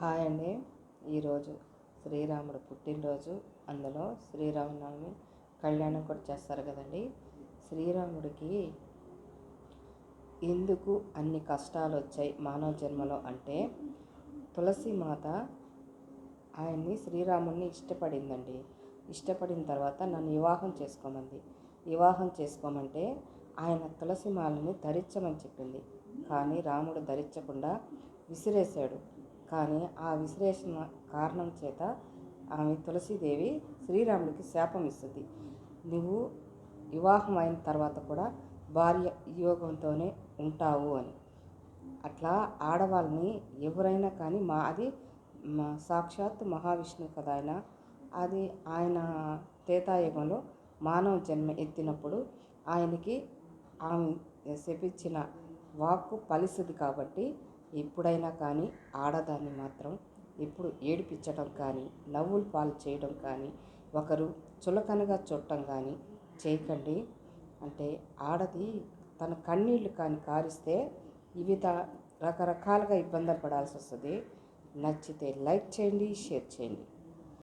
Hi అండి. ఈరోజు శ్రీరాముడు పుట్టినరోజు. అందులో శ్రీరామనవమి కళ్యాణం కూడా చేస్తారు కదండి. శ్రీరాముడికి ఎందుకు అన్ని కష్టాలు వచ్చాయి మానవ జన్మలో అంటే, తులసి మాత శ్రీరాముడిని ఇష్టపడిందండి. ఇష్టపడిన తర్వాత నన్ను వివాహం చేసుకోమంటే ఆయన తులసి మాలని ధరించమని చెప్పింది. కానీ రాముడు ధరించకుండా విసిరేశాడు. కానీ ఆ విశ్లేషణ కారణం చేత ఆమె తులసీదేవి శ్రీరాముడికి శాపం ఇస్తుంది. నువ్వు వివాహం అయిన తర్వాత కూడా భార్య యోగంతోనే ఉంటావు అని. అట్లా ఆడవాళ్ళని ఎవరైనా కానీ అది సాక్షాత్ మహావిష్ణువు కదా ఆయన త్రేతాయుగంలో మానవ జన్మ ఎత్తినప్పుడు ఆయనకి ఆమె శపించిన వాక్కు ఫలిస్తుంది. కాబట్టి ఎప్పుడైనా కానీ ఆడదాన్ని మాత్రం ఎప్పుడు ఏడిపించడం కానీ, నవ్వులు పాలు చేయడం కానీ, ఒకరు చులకనగా చూడటం కానీ చేయకండి. అంటే ఆడది తన కన్నీళ్లు కానీ కారిస్తే వివిధ రకరకాలుగా ఇబ్బందులు పడాల్సి వస్తుంది. నచ్చితే లైక్ చేయండి, షేర్ చేయండి.